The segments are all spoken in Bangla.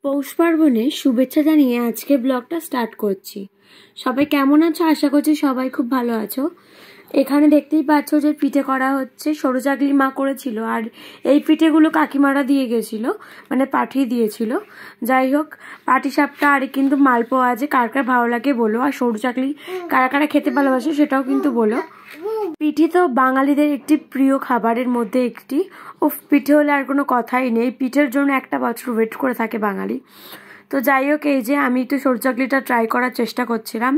পৌষ পার্বণে শুভেচ্ছা জানিয়ে আজকে ব্লগটা স্টার্ট করছি। সবাই কেমন আছো? আশা করছি সবাই খুব ভালো আছো। এখানে দেখতেই পাচ্ছ যে পিঠে করা হচ্ছে। সরু চাকলি মা করেছিল, আর এই পিঠেগুলো কাকিমারা দিয়ে গেছিল, মানে পাঠিয়ে দিয়েছিল। যাই হোক, পাটিসাপটা আর কিন্তু মালপোয়া আছে, কার কার ভালো লাগে বলো। আর সরু চাকলি কারা কারা খেতে ভালোবাসে সেটাও কিন্তু বলো। পিঠে তো বাঙালিদের একটি প্রিয় খাবারের মধ্যে একটি। পিঠে হলে আর কোনো কথাই নেই, পিঠের জন্য একটা বছর ওয়েট করে থাকে বাঙালি। তো যাই হোক, এই যে আমি তো সরু চাকলিটা ট্রাই করার চেষ্টা করছিলাম,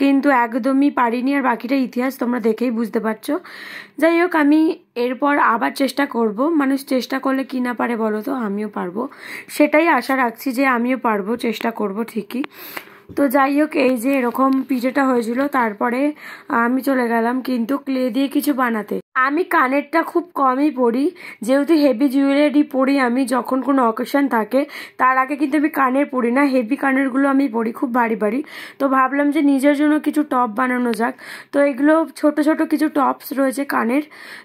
কিন্তু একদমই পারিনি। আর বাকিটা ইতিহাস তোমরা দেখেই বুঝতে পারছো। যাই হোক, আমি এরপর আবার চেষ্টা করব। মানুষ চেষ্টা করলে কি না পারে বলো তো, আমিও পারবো। সেটাই আশা রাখছি যে আমিও পারবো, চেষ্টা করব ঠিকই। তো যাই হোক, এই যে এরকম পিঠেটা হয়েছিল। তারপরে আমি চলে গেলাম কিন্তু ক্লে দিয়ে কিছু বানাতে। আমি কানেরটা খুব কমই পরি, যেহেতু হেভি জুয়েলারি পরি আমি যখন কোনো অকেশন থাকে। তার আগে কিন্তু আমি কানের পরি না, হেভি কানেরগুলো আমি পরি খুব ভারী ভারী। তো ভাবলাম যে নিজের জন্য কিছু টপ বানানো যাক। তো এগুলো ছোট ছোট কিছু টপস রয়েছে কানের,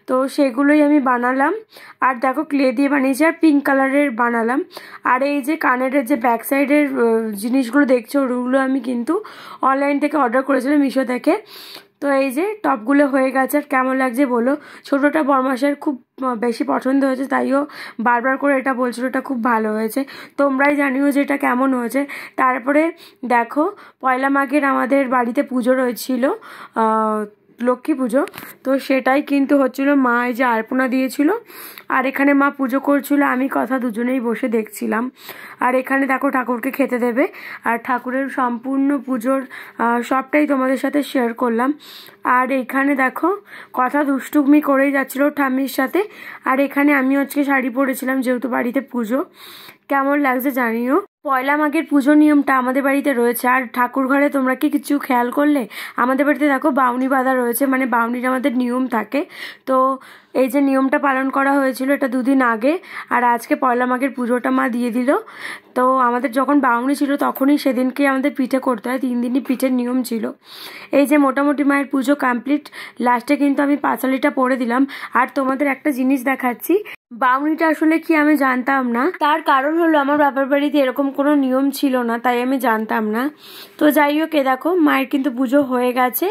তো সেগুলোই আমি বানালাম। আর দেখো, ক্লে দিয়ে বানিয়েছি আর পিঙ্ক কালারের বানালাম। আর এই যে কানের যে ব্যাক সাইডের জিনিসগুলো দেখছো, ওগুলো আমি কিন্তু অনলাইন থেকে অর্ডার করেছিলাম, মিশো থেকে। তো এই যে টপগুলো হয়ে গেছে। আর কেমন লাগছে বলো। ছোটোটা বরমাসের খুব বেশি পছন্দ হয়েছে, তাইও বারবার করে এটা বলছিল এটা খুব ভালো হয়েছে। তোমরাই জানিও যে এটা কেমন হয়েছে। তারপরে দেখো, পয়লা মাঘের আমাদের বাড়িতে পুজো রয়েছিল, লক্ষ্মী পুজো। তো সেটাই কিন্তু হচ্ছিল। মা এই যে আলপনা দিয়েছিল, আর এখানে মা পুজো করছিল, আমি কথা দুজনেই বসে দেখছিলাম। আর এখানে দেখো ঠাকুরকে খেতে দেবে, আর ঠাকুরের সম্পূর্ণ পুজোর সবটাই তোমাদের সাথে শেয়ার করলাম। আর এখানে দেখো কথা দুষ্টুমি করেই যাচ্ছিল ঠাম্মির সাথে। আর এখানে আমি আজকে শাড়ি পরেছিলাম, যেহেতু বাড়িতে পুজো। কেমন লাগছে জানিও। পয়লা মাঘের পুজো নিয়মটা আমাদের বাড়িতে রয়েছে। আর ঠাকুর ঘরে তোমরা কি কিছু খেয়াল করলে? আমাদের বাড়িতে দেখো বাউনি বাঁধা রয়েছে, মানে বাউনির আমাদের নিয়ম থাকে। তো এই যে নিয়মটা পালন করা হয়েছিল, এটা দুদিন আগে। আর আজকে পয়লা মাঘের পুজোটা মা দিয়ে দিল। তো আমাদের যখন বাউনি ছিল তখনই সেদিনকে আমাদের পিঠে করতে হয়, 3 দিনই পিঠের নিয়ম ছিল। এই যে মোটামুটি মায়ের পুজো কমপ্লিট। লাস্টে কিন্তু আমি পাঁচালিটা পরে দিলাম। আর তোমাদের একটা জিনিস দেখাচ্ছি, বাউনিটা আসলে কি আমি জানতাম না। তার কারণ হলো আমার বাবার বাড়িতে এরকম কোনো নিয়ম ছিল না, তাই আমি জানতাম না। তো যাই হোক, এ দেখো মায়ের কিন্তু পুজো হয়ে গেছে।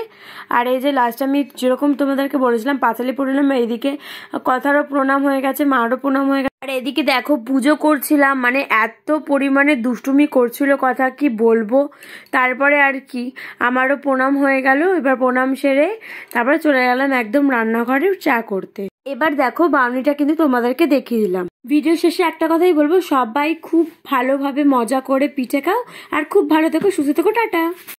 আর এই যে লাস্ট আমি যেরকম তোমাদেরকে বলেছিলাম পাঁচালি পড়লাম, এইদিকে কথারও প্রণাম হয়ে গেছে, মারও প্রণাম হয়ে গেছে। আর এদিকে দেখো পুজো করছিলাম, মানে এত পরিমাণে দুষ্টুমি করছিল, কথা কি বলবো। তারপরে আর কি, আমারও প্রণাম হয়ে গেল। এবার প্রণাম সেরে তারপরে চলে গেলাম একদম রান্নাঘরে চা করতে। এবার দেখো বাউনিটা কিন্তু তোমাদেরকে দেখিয়ে দিলাম। ভিডিও শেষে একটা কথাই বলবো, সবাই খুব ভালোভাবে মজা করে পিঠে খাও, আর খুব ভালো থেকো, সুস্থ থেকো, টাটা।